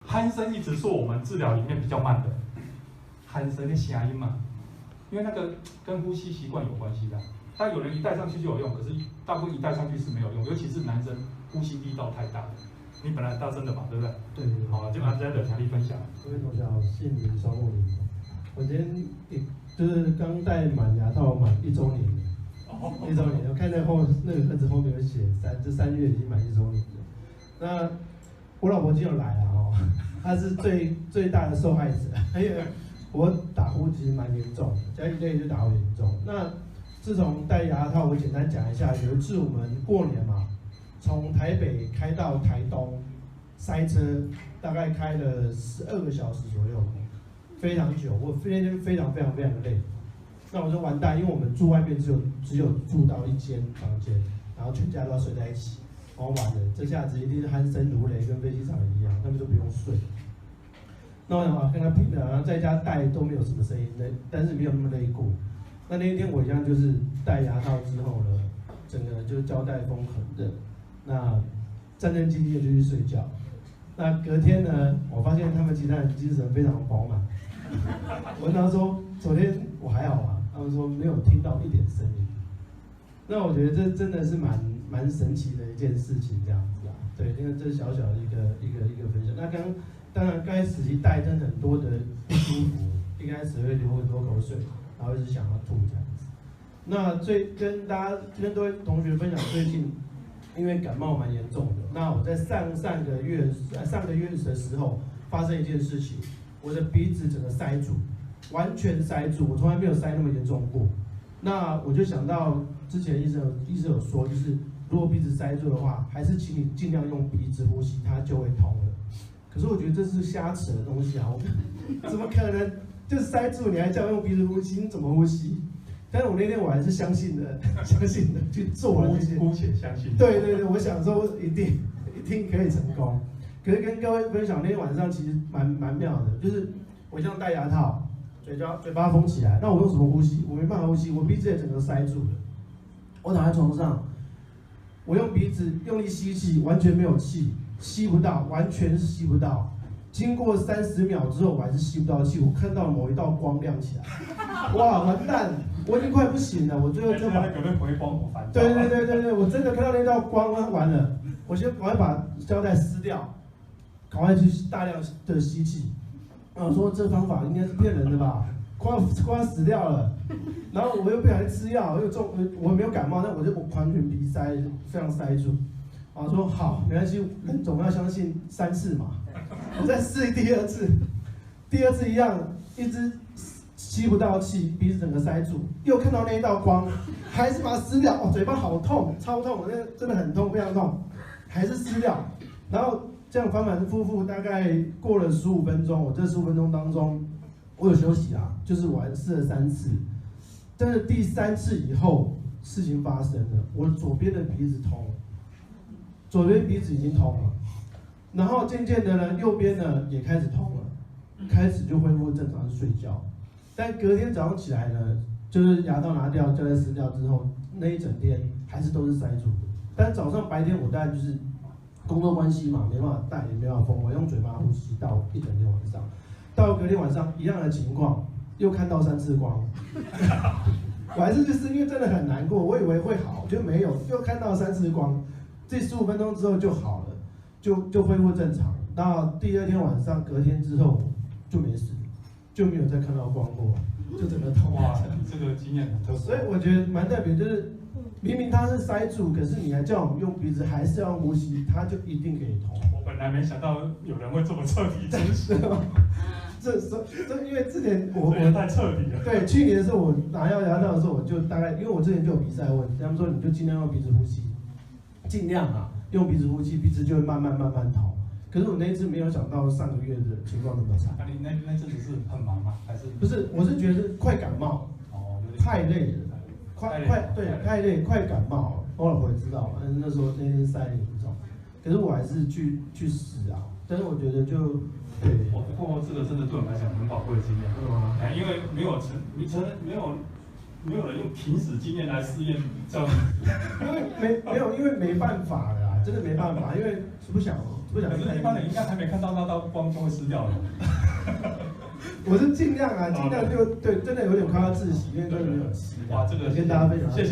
鼾声一直是我们治疗里面比较慢的，鼾声的声音嘛，因为那个跟呼吸习惯有关系的。但有人一戴上去就有用，可是大部分一戴上去是没有用，尤其是男生呼吸力道太大的。你本来大声的嘛，对不对？对对。好，就拿这的强力分享。各位同学好，姓名双木林。我今天就是刚戴满牙套满1周年了。1周年，我看那个盒子后面有写这3月已经满1周年了。那我老婆今天有来了哦，她是最大的受害者，因为我打呼其实蛮严重的，家里累就打呼严重。那自从戴牙套，我简单讲一下，有一次我们过年嘛，从台北开到台东，塞车，大概开了12个小时左右，非常久，我那天非常的累。那我说完蛋，因为我们住外面只有住到1间房间，然后全家都要睡在一起，然后完了，这下子一定是鼾声如雷，跟飞机场一样，他们都不用睡。那我想啊，跟他拼了，然后在家戴都没有什么声音，但是没有那么累过。那一天我一样就是戴牙套之后呢，整个就胶带封痕的，那战战兢兢的就去睡觉。那隔天呢，我发现他们其他人精神非常饱满。我问他说，昨天我还好吗？他们说没有听到一点声音。那我觉得这真的是蛮神奇的一件事情，这样子啊。对，因为这是小小的一个分享。那当然刚开始一戴真的很多的不舒服，一开始会流很多口水，然后一直想要吐这样子。那跟各位同学分享，最近因为感冒蛮严重的，那我在上个月的时候发生一件事情，我的鼻子整个塞住，完全塞住，我从来没有塞那么严重过。那我就想到之前医生有说，就是如果鼻子塞住的话，还是请你尽量用鼻子呼吸，它就会通了。可是我觉得这是瞎扯的东西啊，怎么可能就是塞住你还叫用鼻子呼吸？你怎么呼吸？但是我那天我还是相信的去做了这些，姑且相信。对，我想说一定可以成功。可是跟各位分享，那天晚上其实蛮妙的，就是我这样戴牙套，嘴巴封起来，那我用什么呼吸？我没办法呼吸，我鼻子也整个塞住了。我躺在床上，我用鼻子用力吸气，完全没有气，吸不到，完全是吸不到。经过30秒之后，我还是吸不到气。我看到某一道光亮起来，哇，完蛋！我已经快不行了。我最后就把那个回光我烦。对，我真的看到那道光，完了，我先赶快把胶带撕掉，赶快去大量的吸气。我说这方法应该是骗人的吧，快要死掉了。然后我又不小心吃药，我没有感冒，但我完全鼻塞，非常塞住。我说好，没关系，人总要相信3次嘛。我再试第2次，第2次一样，一直吸不到气，鼻子整个塞住，又看到那一道光，还是把它撕掉。嘴巴好痛，超痛，那真的很痛，非常痛，还是撕掉。然后这样反反复复，大概过了15分钟。我这15分钟当中，我有休息啊，就是我还试了3次，但是第3次以后，事情发生了，我左边的鼻子通了，左边鼻子已经通了。然后渐渐的呢，右边呢也开始通了，开始就恢复正常睡觉。但隔天早上起来呢，就是牙套拿掉，胶带撕掉之后，那一整天还是都是塞住的。但早上白天我当然就是工作关系嘛，没办法戴，也没办法封，我用嘴巴呼吸到一整天晚上。到隔天晚上一样的情况，又看到3次光，我还是就是因为真的很难过，我以为会好，就没有，又看到3次光，这15分钟之后就好了。就恢复正常，到第2天晚上，隔天之后就没事，就没有再看到光过，就整个通。哇，这个经验很特殊。所以我觉得蛮特别，就是明明它是塞住，可是你还叫我们用鼻子，还是要呼吸，它就一定可以通。我本来没想到有人会这么彻底执行。这因为之前我太彻底了。对，去年的时候我拿药牙套的时候，我就大概因为我之前就有鼻塞问题，他们说你就尽量用鼻子呼吸，尽量啊。用鼻子呼吸，鼻子就会慢慢通。可是我那一次没有想到上个月的情况那么差。你那阵子是很忙吗？还是？不是，我是觉得快感冒。哦，太累了，太累，快感冒。我老婆也知道嘛，那时候那天塞得严重。可是我还是去试啊。但是我觉得就对。不过这个真的对我们来讲很宝贵的经验。因为没有人用濒死经验来试验这样。因为没办法了啦，真的没办法，因为不想不想可是一般人应该还没看到那道光就会湿掉了。我是尽量啊，尽量就对，真的有点快要窒息，因为真的没有吃。哇，这个跟大家分享，谢谢。